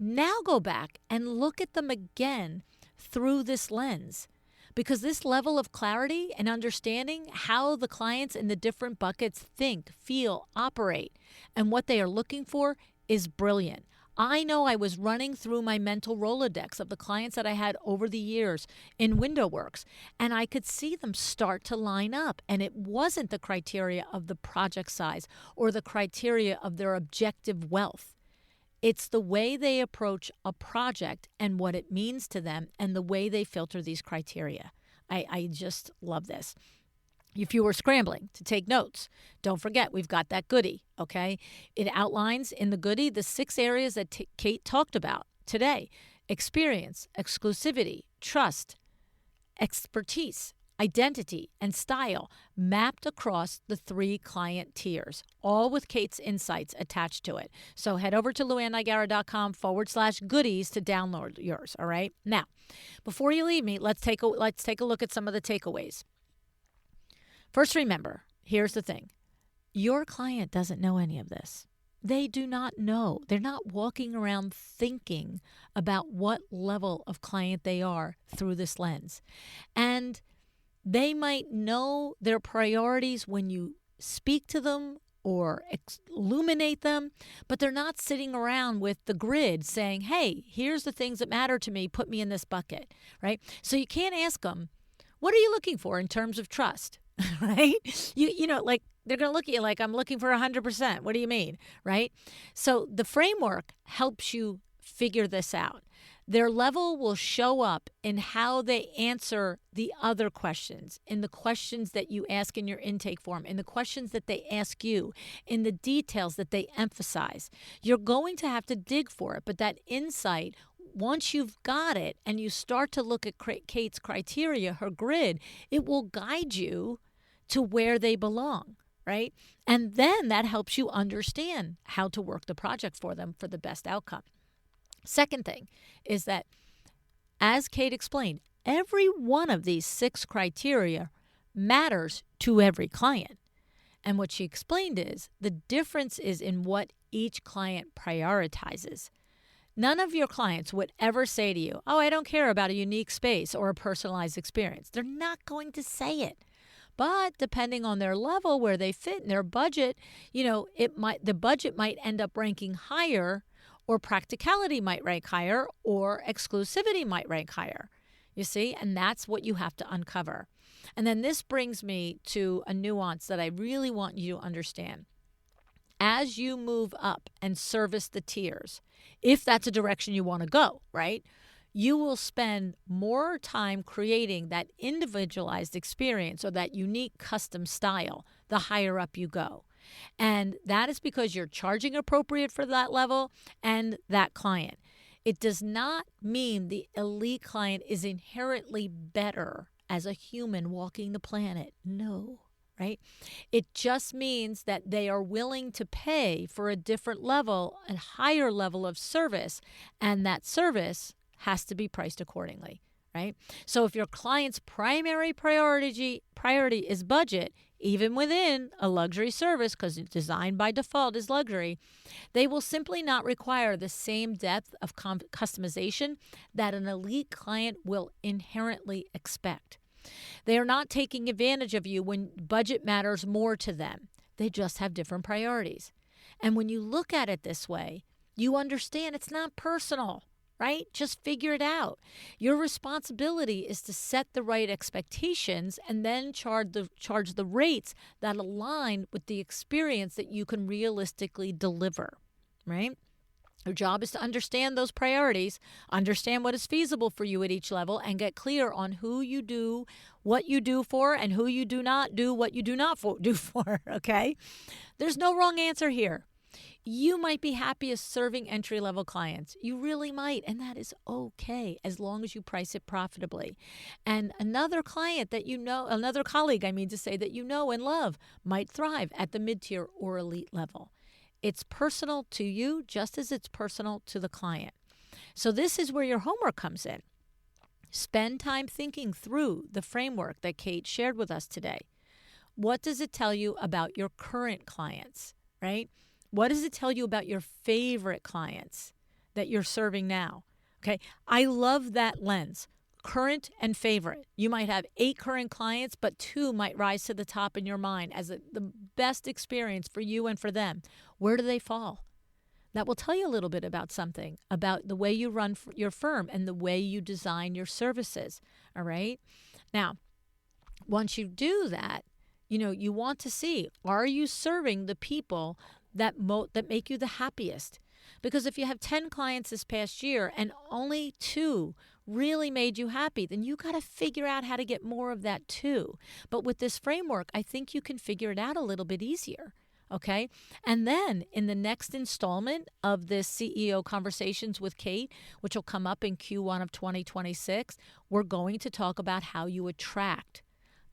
Now go back and look at them again through this lens, because this level of clarity and understanding how the clients in the different buckets think, feel, operate, and what they are looking for is brilliant. I know I was running through my mental Rolodex of the clients that I had over the years in WindowWorks, and I could see them start to line up. And it wasn't the criteria of the project size or the criteria of their objective wealth. It's the way they approach a project and what it means to them and the way they filter these criteria. I just love this. If you were scrambling to take notes, don't forget we've got that goodie, okay? It outlines in the goodie the 6 areas that Kate talked about today: experience, exclusivity, trust, expertise, identity, and style, mapped across the 3 client tiers, all with Kate's insights attached to it. So head over to luannigara.com/goodies to download yours, all right? Now, before you leave me, let's take a look at some of the takeaways. First, remember, here's the thing. Your client doesn't know any of this. They do not know. They're not walking around thinking about what level of client they are through this lens. And they might know their priorities when you speak to them or illuminate them, but they're not sitting around with the grid saying, hey, here's the things that matter to me, put me in this bucket, right? So you can't ask them, what are you looking for in terms of trust, right? Like, they're going to look at you like, I'm looking for 100%. What do you mean, right? So the framework helps you figure this out. Their level will show up in how they answer the other questions, in the questions that you ask in your intake form, in the questions that they ask you, in the details that they emphasize. You're going to have to dig for it, but that insight, once you've got it and you start to look at Kate's criteria, her grid, it will guide you to where they belong, right? And then that helps you understand how to work the project for them for the best outcome. Second thing is that, as Kate explained, every one of these 6 criteria matters to every client. And what she explained is the difference is in what each client prioritizes. None of your clients would ever say to you, oh, I don't care about a unique space or a personalized experience. They're not going to say it. But depending on their level, where they fit in their budget, the budget might end up ranking higher, or practicality might rank higher, or exclusivity might rank higher. You see, and that's what you have to uncover. And then this brings me to a nuance that I really want you to understand. As you move up and service the tiers, if that's a direction you want to go, right? You will spend more time creating that individualized experience or that unique custom style the higher up you go. And that is because you're charging appropriate for that level and that client. It does not mean the elite client is inherently better as a human walking the planet. No, right? It just means that they are willing to pay for a different level, a higher level of service, and that service has to be priced accordingly, right? So if your client's primary priority is budget, even within a luxury service, because it's designed by default as luxury, they will simply not require the same depth of customization that an elite client will inherently expect. They are not taking advantage of you when budget matters more to them. They just have different priorities. And when you look at it this way, you understand it's not personal. Right? Just figure it out. Your responsibility is to set the right expectations and then charge the rates that align with the experience that you can realistically deliver, right? Your job is to understand those priorities, understand what is feasible for you at each level, and get clear on who you do what you do for and who you do not do what you do not do for, okay? There's no wrong answer here. You might be happiest serving entry-level clients. You really might, and that is okay as long as you price it profitably. And another colleague, that you know and love, might thrive at the mid-tier or elite level. It's personal to you just as it's personal to the client. So this is where your homework comes in. Spend time thinking through the framework that Kate shared with us today. What does it tell you about your current clients, right? What does it tell you about your favorite clients that you're serving now? Okay, I love that lens, current and favorite. You might have 8 current clients, but 2 might rise to the top in your mind as the best experience for you and for them. Where do they fall? That will tell you a little bit about something, about the way you run your firm and the way you design your services, all right? Now, once you do that, you want to see, are you serving the people that make you the happiest? Because if you have 10 clients this past year and only 2 really made you happy, then you got to figure out how to get more of that too. But with this framework, I think you can figure it out a little bit easier. Okay. And then in the next installment of this CEO Conversations with Kate, which will come up in Q1 of 2026, we're going to talk about how you attract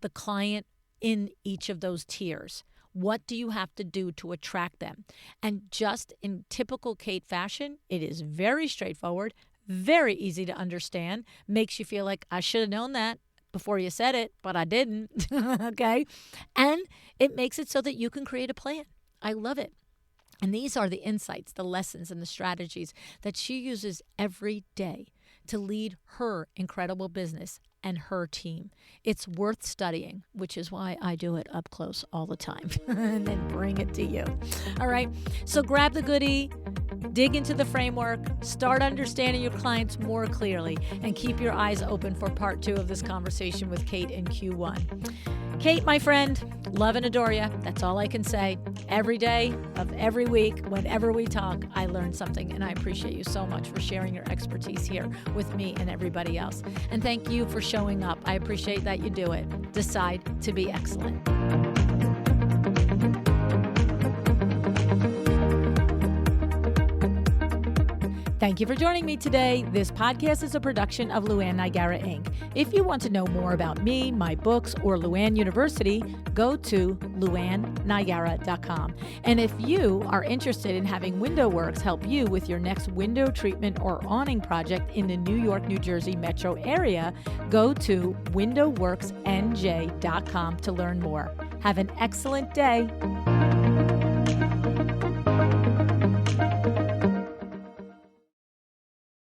the client in each of those tiers. What do you have to do to attract them? And just in typical Kate fashion, it is very straightforward, very easy to understand, makes you feel like I should have known that before you said it, but I didn't, okay? And it makes it so that you can create a plan. I love it. And these are the insights, the lessons, and the strategies that she uses every day to lead her incredible business and her team. It's worth studying, which is why I do it up close all the time and then bring it to you. All right, so grab the goodie, dig into the framework, start understanding your clients more clearly, and keep your eyes open for part 2 of this conversation with Kate in Q1. Kate, my friend, love and adore you. That's all I can say. Every day of every week, whenever we talk, I learn something, and I appreciate you so much for sharing your expertise here with me and everybody else. And thank you for showing up. I appreciate that you do it. Decide to be excellent. Thank you for joining me today. This podcast is a production of Luann Nigara, Inc. If you want to know more about me, my books, or Luann University, go to luannnigara.com. And if you are interested in having WindowWorks help you with your next window treatment or awning project in the New York, New Jersey metro area, go to windowworksnj.com to learn more. Have an excellent day.